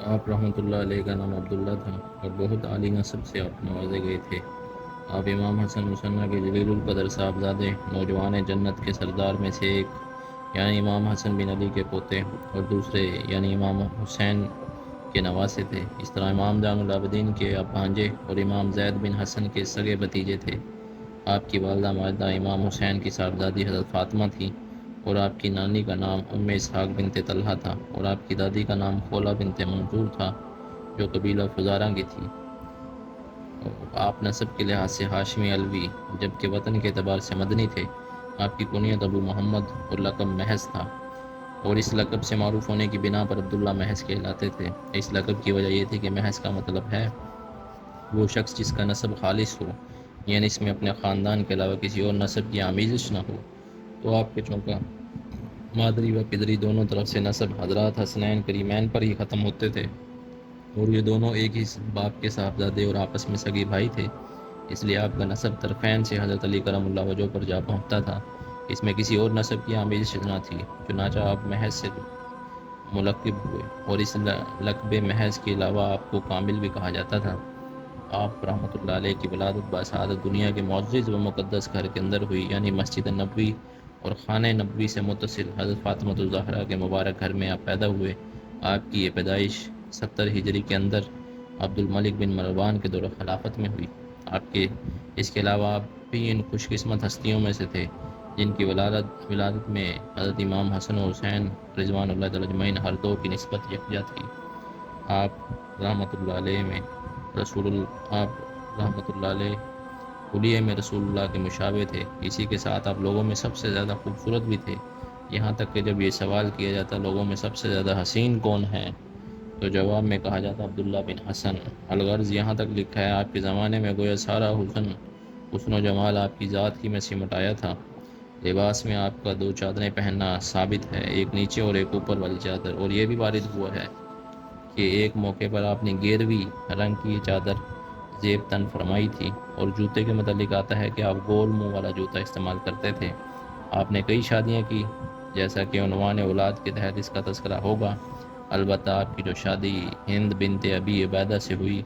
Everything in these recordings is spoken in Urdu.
آپ رحمۃ اللہ علیہ کا نام عبداللہ تھا اور بہت عالی نسب سے آپ نوازے گئے تھے۔ آپ امام حسن مثنیٰ کے جلیل القدر صاحبزادے نوجوان جنت کے سردار میں سے ایک یعنی امام حسن بن علی کے پوتے اور دوسرے یعنی امام حسین کے نواسے تھے۔ اس طرح امام جان العابدین کے آپ بھانجے اور امام زید بن حسن کے سگے بھتیجے تھے۔ آپ کی والدہ ماجدہ امام حسین کی صاحبزادی حضرت فاطمہ تھی اور آپ کی نانی کا نام ام اسحاق بنت طلحہ تھا اور آپ کی دادی کا نام خولہ بنت منظور تھا جو قبیلہ فزارہ کی تھی۔ آپ نسب کے لحاظ سے ہاشمی علوی جبکہ وطن کے اعتبار سے مدنی تھے۔ آپ کی کنیت ابو محمد اور لقب محض تھا اور اس لقب سے معروف ہونے کی بنا پر عبداللہ محض کہلاتے تھے۔ اس لقب کی وجہ یہ تھی کہ محض کا مطلب ہے وہ شخص جس کا نسب خالص ہو، یعنی اس میں اپنے خاندان کے علاوہ کسی اور نسب کی آمیزش نہ ہو۔ تو آپ کے چونکہ مادری و پدری دونوں طرف سے نسب حضرات حسنین کریمین پر ہی ختم ہوتے تھے اور یہ دونوں ایک ہی باپ کے صاحبزادے اور آپس میں سگے بھائی تھے، اس لیے آپ کا نسب طرفین سے حضرت علی کرم اللہ وجہ پر جا پہنچتا تھا۔ اس میں کسی اور نسب کی آمیزش نہ تھی، چنانچہ آپ محض سے ملقب ہوئے اور اس لقب محض کے علاوہ آپ کو کامل بھی کہا جاتا تھا۔ آپ رحمۃ اللہ علیہ کی ولادت باسعادت دنیا کے معزز و مقدس گھر کے اندر ہوئی، یعنی مسجد نبوی اور خانہ نبوی سے متصل حضرت فاطمہ الزہرا کے مبارک گھر میں آپ پیدا ہوئے۔ آپ کی یہ پیدائش 70 ہجری کے اندر عبد الملک بن مروان کے دور خلافت میں ہوئی۔ آپ کے اس کے علاوہ آپ بھی ان خوش قسمت ہستیوں میں سے تھے جن کی ولادت میں حضرت امام حسن و حسین رضوان اللہ تعالی اجمعین ہر دو کی نسبت یکجا تھی۔ آپ رحمۃ اللہ علیہ میں آپ رحمۃ اللہ علیہ حلیے میں رسول اللہ کے مشابہ تھے، اسی کے ساتھ آپ لوگوں میں سب سے زیادہ خوبصورت بھی تھے، یہاں تک کہ جب یہ سوال کیا جاتا لوگوں میں سب سے زیادہ حسین کون ہے تو جواب میں کہا جاتا عبداللہ بن حسن۔ الغرض یہاں تک لکھا ہے آپ کے زمانے میں گویا سارا حسن و جمال آپ کی ذات ہی میں سمٹ آیا تھا۔ لباس میں آپ کا دو چادریں پہننا ثابت ہے، ایک نیچے اور ایک اوپر والی چادر، اور یہ بھی وارد ہوا ہے کہ ایک موقع پر آپ نے گیروی رنگ کی چادر زیب تن فرمائی تھی، اور جوتے کے متعلق آتا ہے کہ آپ گول منہ والا جوتا استعمال کرتے تھے۔ آپ نے کئی شادیاں کی جیسا کہ عنوان اولاد کے تحت اس کا تذکرہ ہوگا، البتہ آپ کی جو شادی ہند بنت ابی عبیدہ سے ہوئی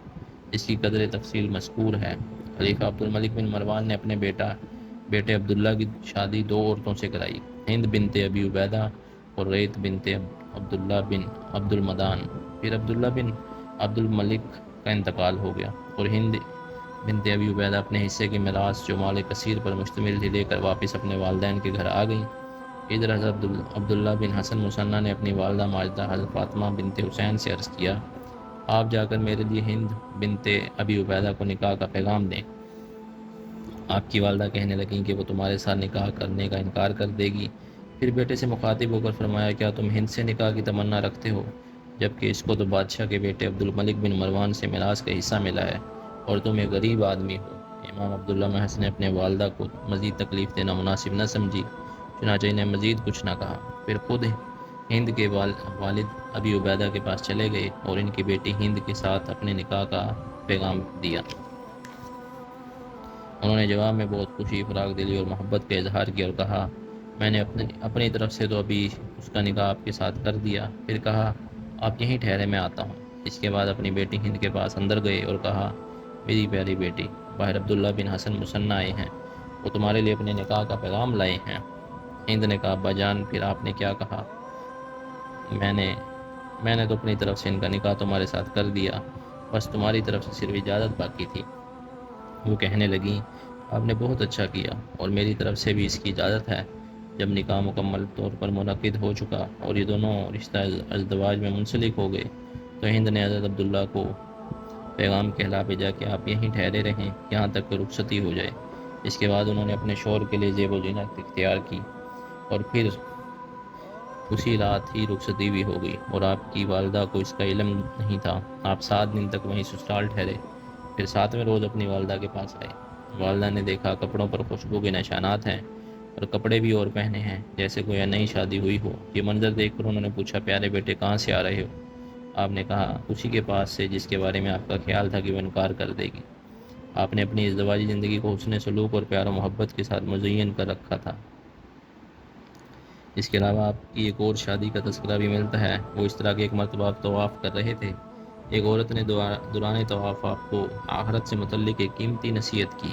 اس کی قدر تفصیل مذکور ہے۔ خلیفہ عبد الملک بن مروان نے اپنے بیٹے عبداللہ کی شادی دو عورتوں سے کرائی، ہند بنت ابی عبیدہ اور ریت بنت عبداللہ بن عبد المدان۔ پھر عبداللہ بن عبد الملک کا انتقال ہو گیا اور ہند بنت ابی عبیدہ اپنے حصے کی میراث جو مال کثیر پر مشتمل تھی لے کر واپس اپنے والدین کے گھر آ گئیں۔ ادھر حضرت عبداللہ بن حسن مثنیٰ نے اپنی والدہ ماجدہ حضرت فاطمہ بنت حسین سے عرض کیا، آپ جا کر میرے لیے ہند بنت ابی عبیدہ کو نکاح کا پیغام دیں۔ آپ کی والدہ کہنے لگیں کہ وہ تمہارے ساتھ نکاح کرنے کا انکار کر دے گی۔ پھر بیٹے سے مخاطب ہو کر فرمایا، کیا تم ہند سے نکاح کی تمنا رکھتے ہو جبکہ اس کو تو بادشاہ کے بیٹے عبد الملک بن مروان سے میراث کا حصہ ملا ہے اور تم ایک غریب آدمی ہو؟ امام عبداللہ محض نے اپنے والدہ کو مزید تکلیف دینا مناسب نہ سمجھی، چنانچہ انہیں مزید کچھ نہ کہا، پھر خود ہند کے والد ابی عبیدہ کے پاس چلے گئے اور ان کی بیٹی ہند کے ساتھ اپنے نکاح کا پیغام دیا۔ انہوں نے جواب میں بہت خوشی، فراغ دلی اور محبت کا اظہار کیا اور کہا، میں نے اپنی طرف سے تو ابھی اس کا نکاح آپ کے ساتھ کر دیا۔ پھر کہا، آپ یہیں ٹھہرے، میں آتا ہوں۔ اس کے بعد اپنی بیٹی ہند کے پاس اندر گئے اور کہا، میری پیاری بیٹی، باہر عبداللہ بن حسن مثنیٰ آئے ہیں، وہ تمہارے لیے اپنے نکاح کا پیغام لائے ہیں۔ ہند نے کہا، ابا جان پھر آپ نے کیا کہا؟ میں نے تو اپنی طرف سے ان کا نکاح تمہارے ساتھ کر دیا، بس تمہاری طرف سے صرف اجازت باقی تھی۔ وہ کہنے لگیں، آپ نے بہت اچھا کیا اور میری طرف سے بھی اس کی اجازت ہے۔ جب نکاح مکمل طور پر منعقد ہو چکا اور یہ دونوں رشتہ ازدواج میں منسلک ہو گئے تو ہند نے حضرت عبداللہ کو پیغام کہلا بھیجا کہ آپ یہیں ٹھہرے رہیں یہاں تک کہ رخصتی ہو جائے۔ اس کے بعد انہوں نے اپنے شوہر کے لیے زیب و زینت اختیار کی اور پھر اسی رات ہی رخصتی بھی ہو گئی اور آپ کی والدہ کو اس کا علم نہیں تھا۔ آپ 7 دن تک وہیں سسرال ٹھہرے، پھر 7ویں روز اپنی والدہ کے پاس آئے۔ والدہ نے دیکھا کپڑوں پر خوشبو کے نشانات ہیں اور کپڑے بھی اور پہنے ہیں جیسے کوئی نئی شادی ہوئی ہو۔ یہ منظر دیکھ کر انہوں نے پوچھا، پیارے بیٹے کہاں سے آ رہے ہو؟ آپ نے کہا، اسی کے پاس سے جس کے بارے میں آپ کا خیال تھا کہ وہ انکار کر دے گی۔ آپ نے اپنی ازدواجی زندگی کو حسن سلوک اور پیار و محبت کے ساتھ مزین کر رکھا تھا۔ اس کے علاوہ آپ کی ایک اور شادی کا تذکرہ بھی ملتا ہے، وہ اس طرح کے ایک مرتبہ آپ طواف کر رہے تھے، ایک عورت نے دوران طواف آپ کو آخرت سے متعلق ایک قیمتی نصیحت کی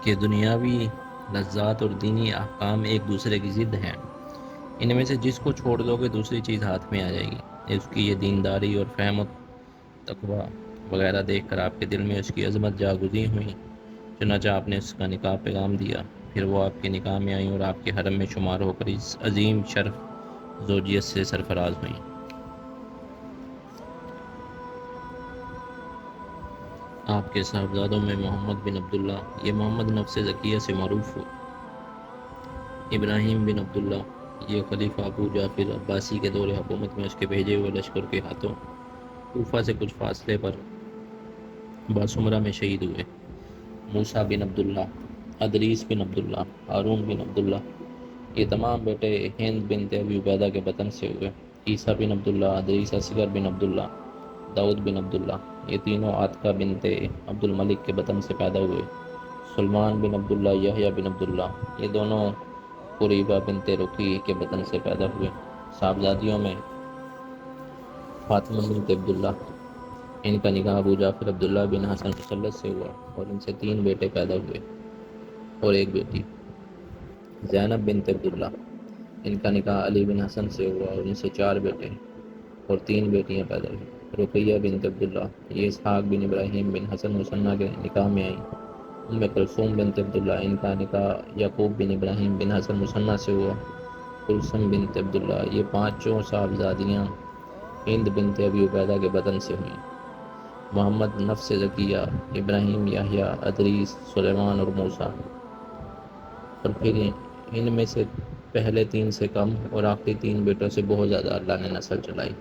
کہ دنیاوی لذات اور دینی احکام ایک دوسرے کی ضد ہیں، ان میں سے جس کو چھوڑ دو گے دوسری چیز ہاتھ میں آ جائے گی۔ اس کی یہ دینداری اور فہم و تقوی وغیرہ دیکھ کر آپ کے دل میں اس کی عظمت جاگزی ہوئی، چنانچہ آپ نے اس کا نکاح پیغام دیا، پھر وہ آپ کے نکاح میں آئیں اور آپ کے حرم میں شمار ہو کر اس عظیم شرف زوجیت سے سرفراز ہوئیں۔ آپ کے صاحبزادوں میں محمد بن عبداللہ، یہ محمد نفس زکیہ سے معروف ہو، ابراہیم بن عبداللہ، یہ خلیفہ ابو جعفر عباسی کے دور حکومت میں اس کے بھیجے ہوئے لشکر کے ہاتھوں کوفہ سے کچھ فاصلے پر باسمرہ میں شہید ہوئے۔ موسیٰ بن عبداللہ، ادریس بن عبداللہ، ہارون بن عبداللہ، یہ تمام بیٹے ہند بنت ابی عبیدہ کے بطن سے ہوئے۔ عیسیٰ بن عبداللہ، ادریس اصغر بن عبداللہ، داؤد بن عبداللہ، یہ تینوں عاتقہ بنت عبد الملک کے بطن سے پیدا ہوئے۔ سلمان بن عبداللہ، یحییٰ بن عبداللہ، یہ دونوں قریبہ بنت رقی کے بطن سے پیدا ہوئے۔ صاحبزادیوں میں فاطمہ بنت عبداللہ، ان کا نکاح ابو جعفر عبداللہ بن حسن مسلط سے ہوا اور ان سے 3 بیٹے پیدا ہوئے اور 1 بیٹی۔ زینب بنت عبداللہ، ان کا نکاح علی بن حسن سے ہوا اور ان سے 4 بیٹے اور 3 بیٹیاں پیدا ہوئیں۔ رقیہ بنت عبداللہ، یہ اسحاق بن ابراہیم بن حسن مسنہ کے نکاح میں آئیں۔ کلثوم بنت عبداللہ، ان کا نکاح یعقوب بن ابراہیم بن حسن مسنہ سے ہوا۔ کلثوم بنت عبداللہ، یہ 5 صاحبزادیاں ہند بنت ابی عبیدہ کے بطن سے ہوئیں۔ محمد نفس زکیہ، ابراہیم، یحییٰ، ادریس، سلیمان اور موسیٰ، اور پھر ان میں سے پہلے 3 سے کم اور آخری 3 بیٹوں سے بہت زیادہ اللہ نے نسل چلائی۔